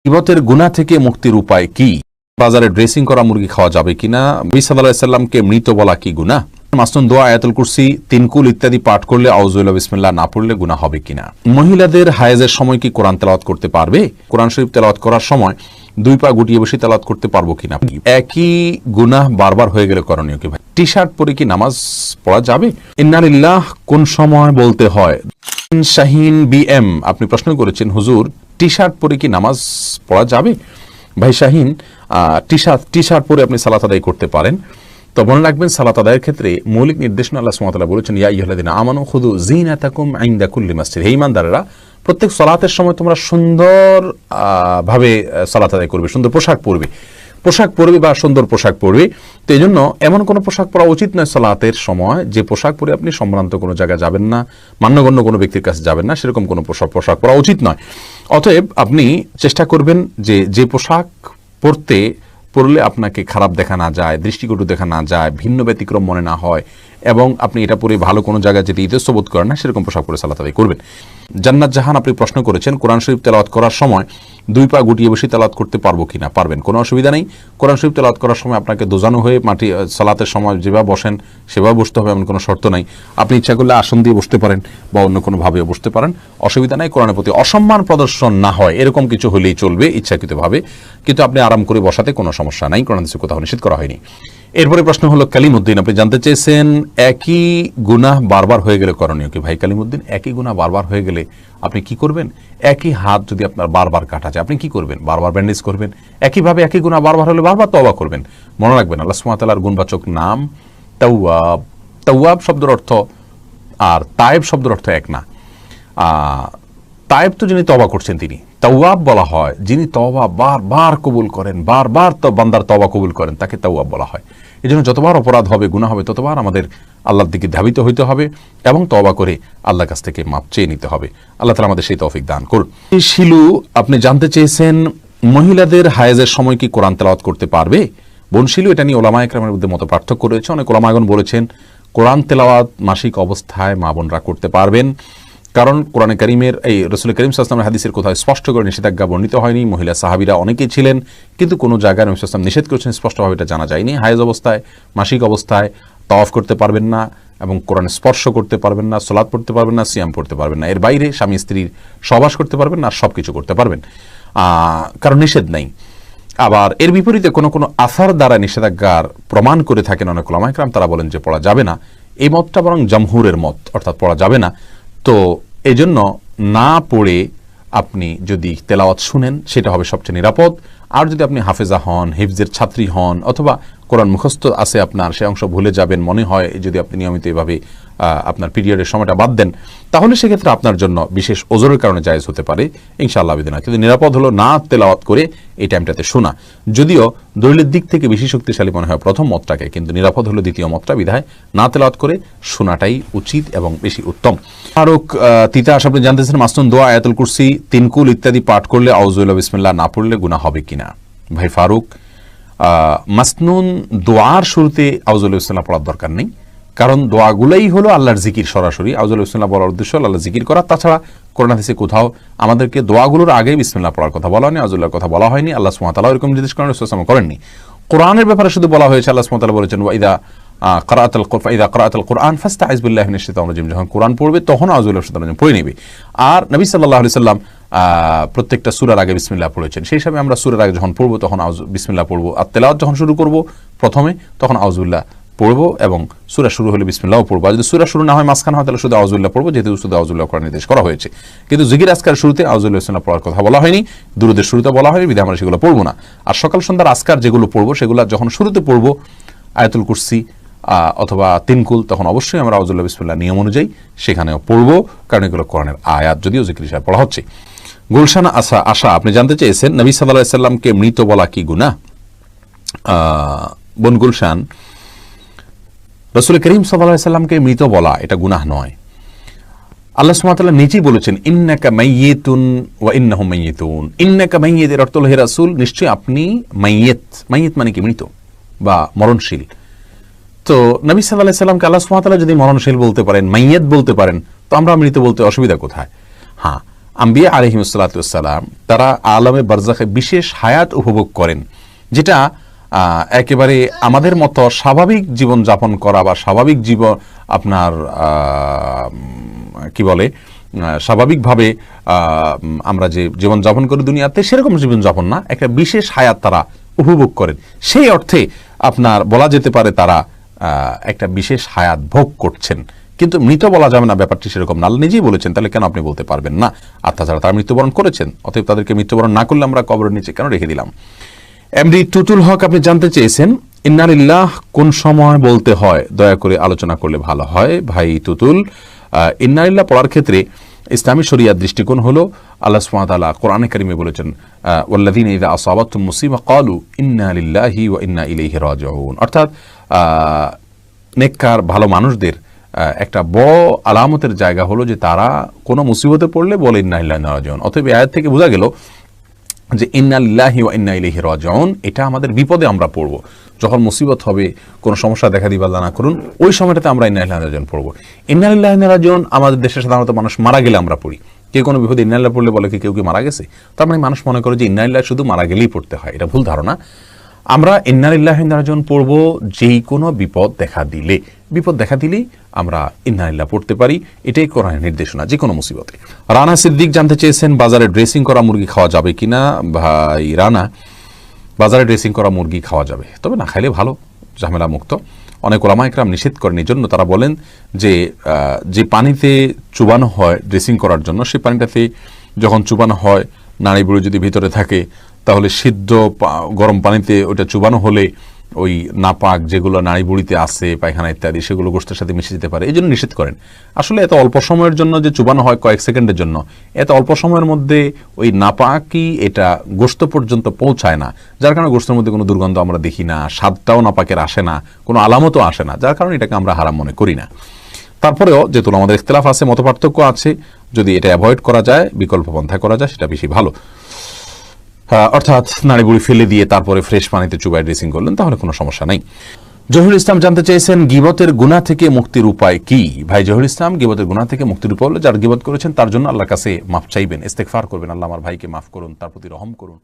গীবতের গুনাহ থেকে মুক্তির উপায় কি? বাজারে ড্রেসিং করা মুরগি খাওয়া যাবে কিনা? নবী সাল্লাল্লাহু আলাইহি সাল্লামকে মৃত বলা কি গুনাহ? মাসনুন দোয়া, আয়াতুল কুরসি, তিনকুল ইত্যাদি পাঠ করলে আউযুবিল্লাহি বিসমিল্লাহ না পড়লে গুনাহ হবে কিনা? মহিলাদের হায়েজের সময় কি কোরআন তেলাওয়াত করতে পারবে? কোরআন শরীফ তেলাওয়াত করার সময় দুই পা গুটিয়ে বসে তেলাওয়াত করতে পারবো কিনা? একই গুনাহ বারবার হয়ে গেলে করণীয় কি ভাই? টি শার্ট পরে কি নামাজ পড়া যাবে? ইন্না লিল্লাহ কোন সময় বলতে হয়? শাহিন বিএম আপনি প্রশ্ন করেছেন, হুজুর টি শার্ট পরে কি নামাজ পড়া যাবে? ভাই শাহিন, টি শার্ট পরে আপনি সালাত আদায় করতে পারেন। তো মনে রাখবেন, সালাত আদায়ের ক্ষেত্রে মৌলিক নির্দেশনা আল্লাহ সুবহানাহু ওয়া তাআলা বলেছেন, ইয়া আইয়ুহাল্লাযীনা আমানু খুযু যিনাতাকুম ইনদা কুল্লি মাসজিদ। হে ঈমানদাররা, প্রত্যেক সালাতের সময় তোমরা সুন্দর ভাবে সালাত আদায় করবে, সুন্দর পোশাক পরবে বা সুন্দর পোশাক পরবে। তো এই জন্য এমন কোনো পোশাক পরা উচিত নয় সালাতের সময় যে পোশাক পরে আপনি সম্ভ্রান্ত কোনো জায়গায় যাবেন না, মান্যগণ্য কোনো ব্যক্তির কাছে যাবেন না, সেরকম কোনো পোশাক পরা উচিত নয়। অতএব আপনি চেষ্টা করবেন যে পোশাক পরলে আপনাকে খারাপ দেখা না যায়, দৃষ্টিকটু দেখা না যায়, ভিন্ন ব্যতিক্রম মনে না হয়, এবং আপনি এটা পরে ভালো কোনো জায়গায় যেতে ইতস্তবোধ করেন না, সেরকম পোশাক পরে সালাত আদায় করবেন। জান্নাত জাহান আপনি প্রশ্ন করেছেন, কোরআন শরীফ তেলাওয়াত করার সময় দুই পা গুটিয়ে বসে তেলাওয়াত করতে পারবো কিনা? পারবেন, কোনো অসুবিধা নেই। কোরআন শরীফ তেলাওয়াত করার সময় আপনাকে দোজানো হয়ে মাটি সালাতের সময় যেভাবে বসেন সেভাবে বসতে হবে এমন কোনো শর্ত নাই। আপনি ইচ্ছা করলে আসন দিয়ে বসতে পারেন বা অন্য কোনোভাবেও বসতে পারেন, অসুবিধা নাই। কোরআনের প্রতি অসম্মান প্রদর্শন না হয় এরকম কিছু হলেই চলবে ইচ্ছাকৃতভাবে, কিন্তু আপনি আরাম করে বসাতে কোনো সমস্যা নাই, কোরআন হাদিসে কোথাও নিষেধ করা হয়নি। এরপরে প্রশ্ন হলো কালিমউদ্দিন, আপনি জানতে চেয়েছেন একই গুনাহ বারবার হয়ে গেলে করণীয় কি? ভাই কালিমউদ্দিন, একই গুনাহ বারবার হয়ে গেলে আপনি কি করবেন? একই হাত যদি আপনার বারবার কাটা যায় আপনি কি করবেন? বারবার ব্যান্ডেজ করবেন। একইভাবে একই গুনাহ বারবার হলে বারবার তওবা করবেন। মনে রাখবেন, আল্লাহ সুবহানাহু ওয়া তাআলার গুণবাচক নাম তাওয়াব। তাওয়াব শব্দের অর্থ আর তায়েব শব্দের অর্থ এক না। তায়েব তো যিনি তওবা করছেন তিনি, তাওয়াব বলা হয় যিনি তওবা বারবার কবুল করেন, বারবার তো বান্দার তওবা কবুল করেন, তাকে তাওয়াব বলা হয়। এই জন্য যতবার অপরাধ হবে, গুনাহ হবে, ততবার আমাদের আল্লাহর দিকে ধাবিত হইতে হবে এবং তওবা করে আল্লাহর কাছ থেকে মাপ চেয়ে নিতে হবে। আল্লাহ তাআলা আমাদের সেই তৌফিক দান করুন। শিলু, আপনি জানতে চেয়েছেন মহিলাদের হায়েজের সময় কি কোরআন তেলাওয়াত করতে পারবে? বোন শিলু, এটা নিয়ে উলামায়ে কেরামের মধ্যে মত পার্থক্য রয়েছে। অনেক উলামাগণ বলেছেন কোরআন তেলাওয়াত মাসিক অবস্থায় মা বোনরা করতে পারবেন, কারণ কোরআনে কারীমের এই রাসূল করিম সাল্লাল্লাহু আলাইহি ওয়াসাল্লামের হাদিসের কোথাও স্পষ্ট করে নিষেধাজ্ঞা বর্ণিত হয়নি। মহিলা সাহাবীরা অনেকেই ছিলেন, কিন্তু কোনো জায়গায় নবী সাল্লাল্লাহু আলাইহি ওয়াসাল্লাম নিষেধ করেছেন স্পষ্টভাবে এটা জানা যায়নি। হায়েজ অবস্থায়, মাসিক অবস্থায় তাওয়াফ করতে পারবেন না এবং কোরআন স্পর্শ করতে পারবেন না, সালাত পড়তে পারবেন না, সিয়াম পড়তে পারবেন না। এর বাইরে স্বামী স্ত্রীর সহবাস করতে পারবেন না, সব কিছু করতে পারবেন, কারণ নিষেধ নাই। আবার এর বিপরীতে কোনো কোনো আসার দ্বারা নিষেধাজ্ঞার প্রমাণ করে থাকেন অনেক উলামায়ে কেরাম, তারা বলেন যে পড়া যাবে না। এই মতটা বরং জমহুরের মত, অর্থাৎ পড়া যাবে না। তো এই জন্য না পড়ে আপনি যদি তেলাওয়াত শুনেন সেটা হবে সবচেয়ে নিরাপদ। আর যদি আপনি হাফেজা হন, হিফজের ছাত্রী হন, অথবা কোরআন মুখস্থ আছে আপনার, সে অংশ ভুলে যাবেন মনে হয়, যদি আপনি নিয়মিত এভাবে আপনার পিরিয়ডের সময়টা বাদ দেন, তাহলে সেক্ষেত্রে আপনার জন্য বিশেষ ওজরের কারণে জায়েজ হতে পারে ইনশাআল্লাহ বিদিনা। কিন্তু নিরাপদ হলো না তেলাওয়াত করে এই টাইমটাতে শোনা। যদিও দলিলের দিক থেকে বেশি শক্তিশালী মনে হয় প্রথম মতটাকে, কিন্তু নিরাপদ হলো দ্বিতীয় মতটা, বিধায় না তেলাওয়াত করে শোনাটাই উচিত এবং বেশি উত্তম। ফারুক তিতাস, আপনি জানতেছেন মাসনুন দোয়া, আয়াতুল কুরসি, তিনকুল ইত্যাদি পাঠ করলে আউযুবিল্লাহি বিসমিল্লাহ না পড়লে গুনাহ হবে কিনা? ভাই ফারুক, মাসনুন দোয়ার শুরুতে আউযুবিল্লাহি বিসমিল্লাহ পড়ার দরকার নেই, কারণ দোয়াগুলাই হলো আল্লাহর জিকির। সরাসরি আউযুবিল্লাহি বিসমিল্লাহ বলার উদ্দেশ্য আল্লাহর জিকির করা। তাছাড়া কোরআন হাদিসে কোথাও আমাদেরকে দোয়াগুলোর আগেই বিসমিল্লাহ পড়ার কথা বলা হয়নি, আউযুবিল্লাহর কথা বলা হয়নি। আল্লাহ সুবহানাহু ওয়া তাআলা এরকম নির্দেশ করেননি। কোরআনের ব্যাপারে শুধু বলা হয়েছে, আল্লাহ সুবহানাহু ওয়া তাআলা বলেছেন ওয়াইদা ক্রাআতাল কুরআন ফাস্তাইজ বিল্লাহি মিনাশ শাইতানির রাজিম, যখন কোরআন পড়বে তখন আউযুবিল্লাহি মিনাশ শাইতানির রাজিম পড়ে নেবে। আর নবী সাল্লাল্লাহু আলাইহি সাল্লাম প্রত্যেকটা সূরার আগে বিসমিল্লাহ পড়েছেন। সেই হিসাবে আমরা সূরার আগে যখন পড়বো তখন বিসমিল্লাহ পড়বো, আর তেলাওয়াত যখন শুরু করব প্রথমে তখন আউযুবিল্লাহ পড়বো এবং সূরা শুরু হলে বিসমিল্লাহও পড়বো। আর যদি সূরা শুরু না হয়, মাঝখানে হয়, তাহলে শুধু আউযুবিল্লাহ পড়বো, যেহেতু শুধু আউযুবিল্লাহ করার নির্দেশ করা হয়েছে। কিন্তু জিকির আজকার শুরুতে আউযুবিল্লাহি বিসমিল্লাহ পড়ার কথা বলা হয়নি, দুরূদের শুরুতে বলা হয়নি, বিধায় আমরা সেগুলো পড়বো না। আর সকাল সন্ধ্যার আজকার যেগুলো পড়বো সেগুলো যখন শুরুতে পড়বো আয়াতুল কুরসি অথবা তিনকুল, তখন অবশ্যই আমরা আউযুবিল্লাহি বিসমিল্লাহ নিয়ম অনুযায়ী সেখানেও পড়বো, কারণ এগুলো কোরআনের আয়াত, যদিও জিকির হিসেবে পড়া হচ্ছে। গুলশান আশা, আপনি জানতে চেয়েছেন নবী সাল্লাল্লাহু আলাইহি সাল্লামকে মৃত বলা কি গুনাহ? বোন গুলশান, রাসূল করিম সাল্লাল্লাহু আলাইহি সাল্লামকে মৃত বলা এটা গুনাহ নয়। আল্লাহ সুবহানাহু ওয়া তাআলা নিজেই বলেছেন ইন্নাকা মাইয়িতুন ওয়া ইন্নাহুম মাইয়িতুন। ইন্নাকা মাইয়িত এর অর্থ হলো হে রাসূল, নিশ্চয়ই আপনি মাইয়িত। মাইয়িত মানে কি? মৃত বা মরণশীল। তো নবী সাল্লাল্লাহু আলাইহি সাল্লামকে আল্লাহ সুবহানাহু ওয়া তাআলা যদি মরণশীল বলতে পারেন, মাইয়িত বলতে পারেন, তো আমরা মৃত বলতে অসুবিধা কোথায়? হ্যাঁ, আম্বিয়া আলাইহিমুসসালাম তারা আলমে বারজাখে বিশেষ হায়াত উপভোগ করেন, যেটা একেবারে আমাদের মতো স্বাভাবিক জীবন যাপন করা বা স্বাভাবিক জীবন আপনার কি বলে স্বাভাবিকভাবে আমরা যে জীবনযাপন করি দুনিয়াতে সেরকম জীবনযাপন না, একটা বিশেষ হায়াত তারা উপভোগ করেন। সেই অর্থে আপনার বলা যেতে পারে তারা একটা বিশেষ হায়াত ভোগ করছেন, কিন্তু মৃত বলা যাবে না, ব্যাপারটি সেরকম না। আল্লাহ নিজেই বলেছেন, তাহলে কেন আপনি বলতে পারবেন না? আর তাছাড়া তারা মৃত্যুবরণ করেছেন, অতএব তাদেরকে মৃত্যুবরণ না করলে আমরা কবরের নিচে কেন রেখে দিলাম? এমডি টুটুল হক আপনি জানতে চেয়েছেন ইন্না লিল্লাহ কোন সময় বলতে হয়, দয়া করে আলোচনা করলে ভালো হয়। ভাই টুটুল, ইন্না লিল্লাহ পড়ার ক্ষেত্রে ইসলামী শরিয়ার দৃষ্টিকোণ হলো আল্লাহ সুবহানাহু ওয়া তাআলা কোরআনে কারিমে বলেছেন ওয়াল্লাযীনা ইযা আসাবাতুহুম মুসিবা ক্বালু ইন্না লিল্লাহি ওয়া ইন্না ইলাইহি রাজিউন। অর্থাৎ নেককার ভালো মানুষদের একটা বড় আলামতের জায়গা হলো যে তারা কোনো মুসিবতে পড়লে বলে ইন্না লিল্লাহি ওয়া ইন্না ইলাইহি রাজিউন। অতএব আয়াত থেকে বোঝা গেল যে ইন্না লিল্লাহি ওয়া ইন্না ইলাইহি রাজিউন এটা আমাদের বিপদে আমরা পড়ব, যখন মুসিবত হবে, কোনো সমস্যা দেখা দিবে আল্লাহ না করুন, ওই সময়টাতে আমরা ইন্না লিল্লাহি ওয়া ইন্না ইলাইহি রাজিউন পড়ব। ইন্না লিল্লাহি ওয়া ইন্না ইলাইহি রাজিউন আমাদের দেশে সাধারণত মানুষ মারা গেলে আমরা পড়ি। কেউ কোনো বিপদে ইন্না লিল্লাহি পড়লে বলে কি কেউ কি মারা গেছে? তার মানে মানুষ মনে করে যে ইন্না লিল্লাহি শুধু মারা গেলেই পড়তে হয়, এটা ভুল ধারণা। আমরা ইন্না লিল্লাহি ওয়া ইন্না ইলাইহি রাজিউন পড়ব যেই কোনো বিপদ দেখা দিলেই আমরা ইন্না লিল্লাহি পড়তে পারি, এটাই কোরআনের নির্দেশনা যে কোনো মুসিবতে। রানা সিদ্দিক জানতে চেয়েছেন বাজারে ড্রেসিং করা মুরগি খাওয়া যাবে কিনা। ভাই রানা, বাজারে ড্রেসিং করা মুরগি খাওয়া যাবে, তবে না খাইলে ভালো, ঝামেলা মুক্ত। অনেক ওলামা ইকরাম নিষেধ করেন, এই জন্য তারা বলেন যে পানিতে চুবানো হয় ড্রেসিং করার জন্য, সেই পানিটাতে যখন চুবানো হয় নাড়ি বুড়ি যদি ভিতরে থাকে, তাহলে সিদ্ধ গরম পানিতে ওটা চুবানো হলে ওই নাপাক যেগুলো নাড়ি বুড়িতে আছে পায়খানা ইত্যাদি সেগুলো গোশতের সাথে মিশে যেতে পারে, এই জন্য নিষেধ করেন। আসলে এত অল্প সময়ের জন্য যে চুবানো হয় কয়েক সেকেন্ডের জন্য, এত অল্প সময়ের মধ্যে ওই নাপাকি এটা গোশত পর্যন্ত পৌঁছায় না, যার কারণে গোশতের মধ্যে কোনো দুর্গন্ধ আমরা দেখি না, স্বাদটাও নাপাকের আসে না, কোনো আলামতও আসে না, যার কারণে এটাকে আমরা হারাম মনে করি না। তারপরেও যেহেতু আমাদের ইখতিলাফ আছে, মতপার্থক্য আছে, যদি এটা অ্যাভয়েড করা যায়, বিকল্প পন্থা করা যায়, সেটা বেশি ভালো। অর্থাৎ নাড়ি বুড়ি ফেলে দিয়ে তারপরে ফ্রেশ পানিতে চুবাই ড্রেসিং করলেন, তাহলে কোনো সমস্যা নেই। জহিরুল ইসলাম জানতে চেয়েছেন গীবতের গুনাহ থেকে মুক্তির উপায় কি। ভাই জহিরুল ইসলাম, গীবতের গুনাহ থেকে মুক্তির উপায় হলো যার গীবত করেছেন তার জন্য আল্লাহর কাছে মাফ চাইবেন, ইস্তেগফার করবেন, আল্লাহ আমার ভাইকে মাফ করুন, তার প্রতি রহম করুন।